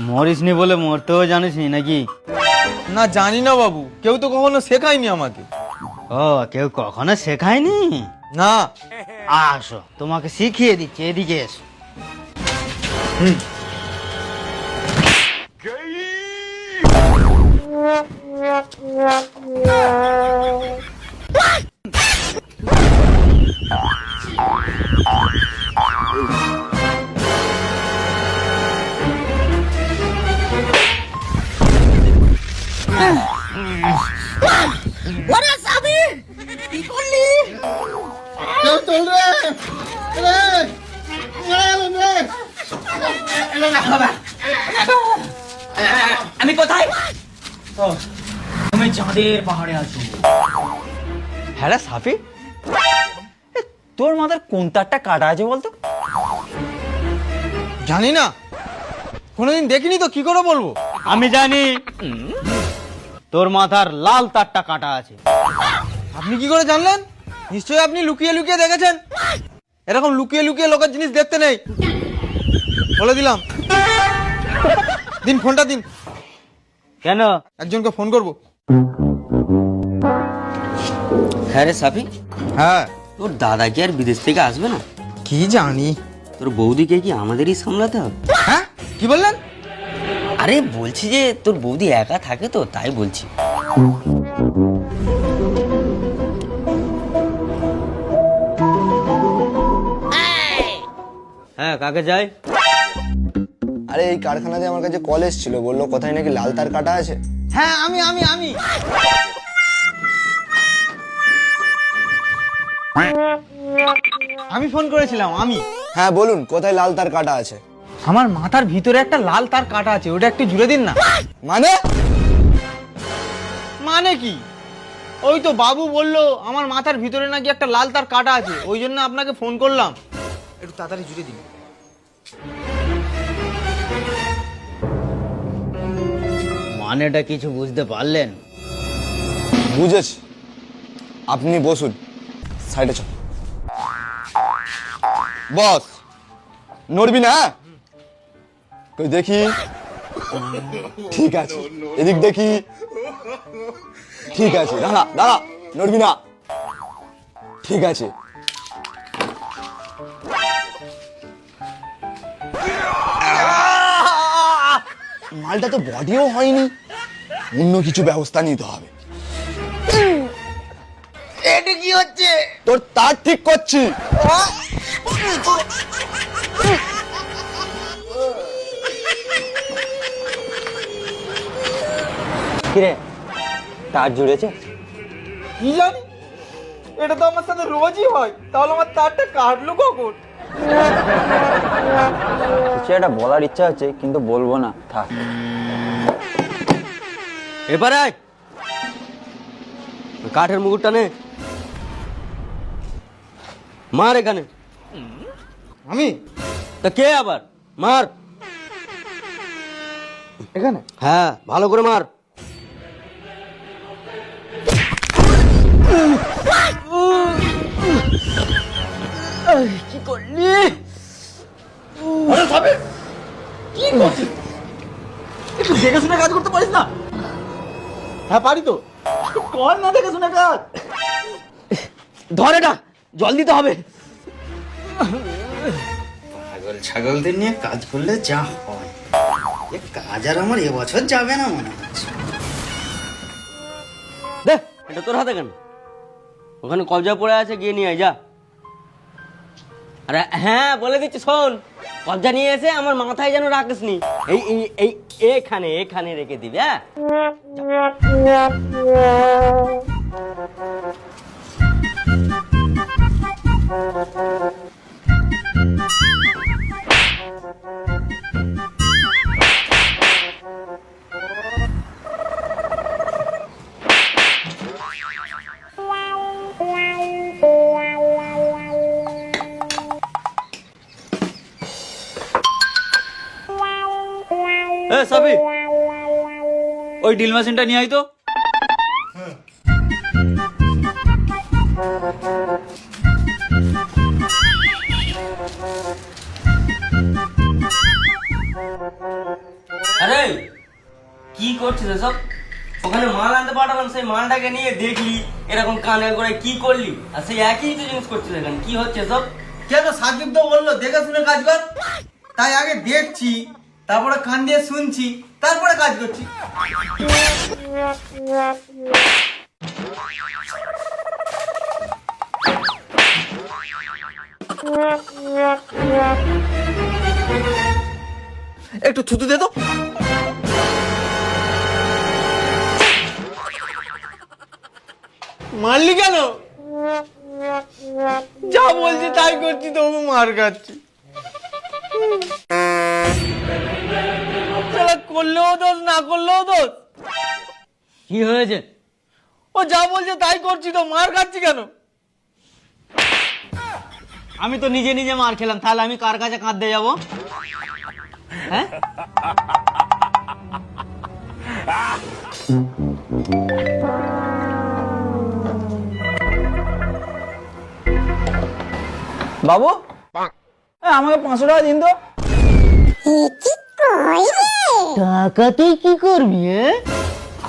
মরিসনি বলে মরতেও জানিসনি নাকি? না জানি না বাবু, কেউ তো কখনো শেখায়নি আমাকে। ও, কেউ কখনো শেখায়নি? না। আসো, তোমাকে শিখিয়ে দিচ্ছি, এদিকে এসো। আমি কোথায়? তুমি চাঁদের পাহাড়ে আছো। হ্যাঁ রে সাফি, তোর মাথার কোন তারটা কাটা আছে বলতো? জানি না, কোনোদিন দেখিনি তো, কি করে বলবো? আমি জানি, তোর মাথার লাল তারটা কাটা আছে। আপনি কি করে জানলেন? নিশ্চয়ই আপনি লুকিয়ে লুকিয়ে দেখেছেন। এরকম লুকিয়ে লুকিয়ে লোকের জিনিস দেখতে নেই, বলে দিলাম। দিন ফোনটা দিন, কেন? একজনকে ফোন করব। হ্যাঁ রে সাফি, হ্যাঁ। তোর দাদা কি আর বিদেশ থেকে আসবে না? কি জানি। তোর বৌদিকে কি আমাদেরই সামলাতে হবে? হ্যাঁ, কি বললেন? আরে বলছি যে তোর বৌদি একা থাকে তো, তাই বলছি। হ্যাঁ, কাকে যাই? আরে এই কারখানাতে আমার কাছে কল এসেছিল, বললো কোথায় নাকি লাল তার কাটা আছে। হ্যাঁ, আমি আমি আমি আমি ফোন করেছিলাম, আমি। হ্যাঁ বলুন, কোথায় লাল তার কাটা আছে? আমার মাথার ভিতরে একটা লাল তার কাটা আছে, ওটা একটু জুড়ে দিন না। মানে? মানে কি? ওই তো বাবু বললো আমার মাথার ভিতরে নাকি একটা লাল তার কাটা আছে, ওই জন্য আপনাকে ফোন করলাম, একটু তাড়াতাড়ি জুড়ে দিন। মানেটা কিছু বুঝতে পারলেন? বুঝেছি, আপনি বসুন, সাইডে চল। বস, নড়বি না? কই দেখি। ঠিক আছে, এদিক দেখি। ঠিক আছে, দাঁড়া দাঁড়া, নড়বি না। ঠিক আছে। মালটা তো বডিও হয়নি, অন্য কিছু ব্যবস্থা নিতে হবে। এটা কি হচ্ছে? তোর তার ঠিক করছি। কিরে, তার জুড়েছে? কি জানি, এটা তো আমার সাথে রোজই হয়, তাহলে আমার তারটা কাটলো কখন? কিছু একটা বলার ইচ্ছা হচ্ছে, কিন্তু বলবো না, থাক। এবারে আয়, কাঠের মুকুটটা নে, মার এখানে। আমি? তা কে আবার? মার এখানে? হ্যাঁ, ভালো করে মার। কি করলি? কি করছিস? একটু দেখে শুনে কাজ করতে পারিস না? হ্যাঁ পারি তো, কর না দেখে শুনে কাজ। ধর এটা, জল দিতে হবে। পাগল ছাগলদের নিয়ে কাজ করলে যা হয়, এ কাজ আর আমার এবছর যাবে না মনে হচ্ছে। দে, এটা তোর হাতে কেন? ওখানে কবজা পড়ে আছে, গিয়ে নিয়ে আয়, যা। আরে হ্যাঁ, বলে দিচ্ছি শোন, কবজা নিয়ে এসে আমার মাথায় যেন রাখিস নি, এই এই এই এখানে এখানে রেখে দিবি। হ্যাঁ, সাবি, ওই ড্রিল মেশিনটা নিয়ে আই তো। আরে কি করছিস এসব? ওখানে মাল আনতে পাঠালাম, সেই মালটাকে নিয়ে দেখলি এরকম কানের করে কি করলি? আর সেই একই তো জিনিস করছিস এখানে, কি হচ্ছে সব? কেন সাকিব তো বললো দেখে শুনে কাজ কর, তাই আগে দেখছি, তারপরে কান দিয়ে শুনছি, তারপরে কাজ করছি। একটু থুতু দে তো। মারলি কেন? যা বলছি তাই করছি, তবু মার খাচ্ছি। করলেও দোষ, না করলেও দোষ। কি হয়েছে? ও যা বলছে তাই করছি, তো মার খাচ্ছি কেন? আমি তো নিজে নিজে মার খেলাম, তাহলে আমি কার কাছে কাঁদতে যাবো? হ্যাঁ, বাবু আমাকে 500 টাকা দিন তো। টাকা তুই কি করবি?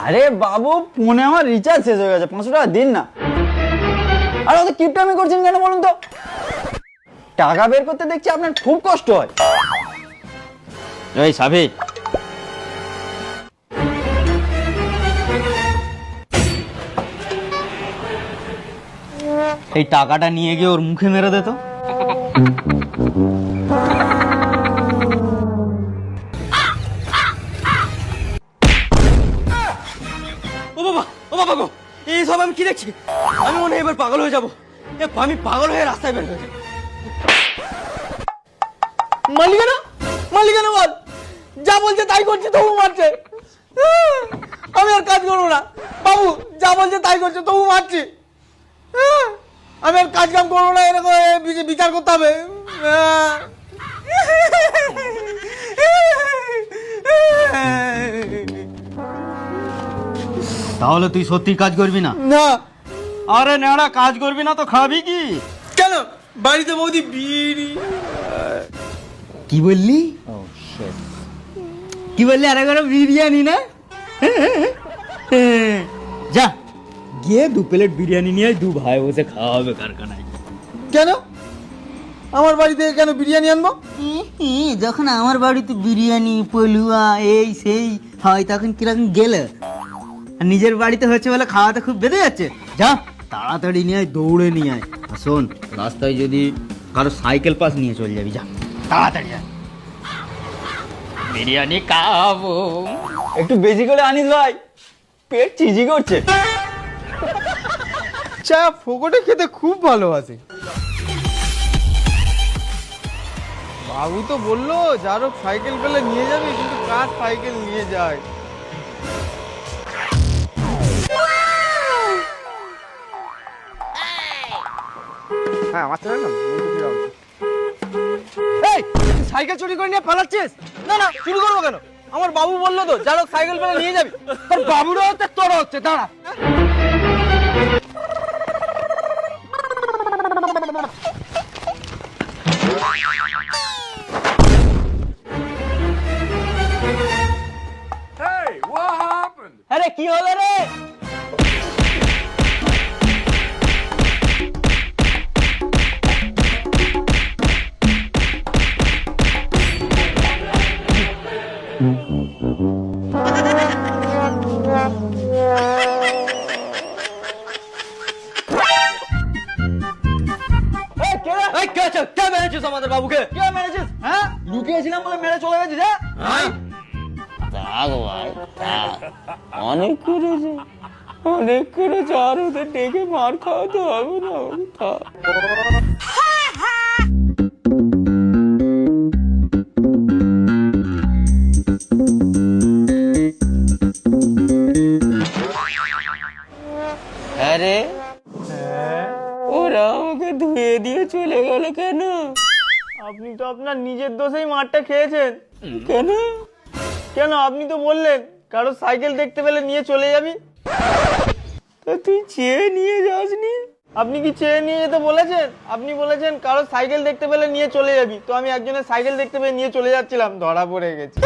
আরে বাবু ফোনে আমার রিচার্জ শেষ হয়ে গেছে, 500 টাকা দিন না। আর অত কিপটামি করছেন কেন বলুন তো? টাকা বের করতে দেখছি আপনার খুব কষ্ট হয়। এই সাবিক, এই টাকাটা নিয়ে গিয়ে ওর মুখে মেরে দে তো। ও বাবা, ও বাবা গো, এই সব আমি কি দেখছি? আমি মনে হয় এবার পাগল হয়ে যাবো। আমি পাগল হয়ে রাস্তায় বের হয়ে যাবো। মালিকানা, মালিকানা বল, যা বলছে তাই করছি, তবু মারছে। আমি আর কাজ করবো না বাবু, যা বলছে তাই করছে, তবু মারছি। আমি আর কাজ কাম করবো না, এরকম বিচার করতে হবে। তাহলে তুই সত্যি কাজ করবি না? না। আরে নেড়া, কাজ করবি না তো খাবি কি? কেন? বাড়িতে বৌদি বিড়ি। কি বললি? কি বললি? আরে করে বিরিয়ানি না? যা গিয়ে 2 প্লেট বিরিয়ানি নিয়ে 2 ভাই বসে খাওয়া হবে কারখানায়। কেন আমার বাড়ি থেকে কেন বিরিয়ানি আনবো? যখন আমার বাড়িতে বিরিয়ানি পলুয়া এই সেই হয়, তখন কিরকম গেলে? আর নিজের বাড়িতে হচ্ছে বলে খাওয়াতে খুব বেঁধে যাচ্ছে। যা তাড়াতাড়ি নিয়ে আয়, দৌড়ে নিয়ে আয়। আর শোন, রাস্তায় যদি কারো সাইকেল পাস নিয়ে চলে যাবি, যা তাড়াতাড়ি যা। বিরিয়ানি খাবো। একটু বেশি করে আনিস ভাই, পেট চিজি করছে। চা ফোকটে খেতে খুব ভালোবাসে। বাবু তো বললো যারও সাইকেল পেলে নিয়ে যাবি, কিন্তু কার সাইকেল নিয়ে যায়? হ্যাঁ, আমার ছেলে না, এই তুই সাইকেল চুরি করে নিয়ে পালাচ্ছিস? না না, চুরি করবো কেন? আমার বাবু বললো তো যারও সাইকেল পেলে নিয়ে যাবি। তোর বাবুরও হচ্ছে, তোরও হচ্ছে, দাঁড়া। আরে কি হলো রে? কে মেরেছিস আমাদের বাবুকে? কে মেরেছিস? হ্যাঁ, লুকিয়েছিলাম বলে মেরে চলে গেছিস? হ্যাঁ, অনেক করেছে, অনেক করেছে, আর ওদের ডেকে মার খাওয়াতে হবে না। আরে ওরা আমাকে ধুয়ে দিয়ে চলে গেল কেন? আপনি তো আপনার নিজের দোষেই মারটা খেয়েছেন। কেন? কেন? আপনি তো বললেন কারো সাইকেল দেখতে পেলে নিয়ে চলে যাবি। তা তুই চেয়ে নিয়ে যাসনি? আপনি কি চেয়ে নিয়ে যেতে বলেছেন? আপনি বলেছেন কারো সাইকেল দেখতে পেলে নিয়ে চলে যাবি, তো আমি একজনের সাইকেল দেখতে পেয়ে নিয়ে চলে যাচ্ছিলাম, ধরা পড়ে গেছি।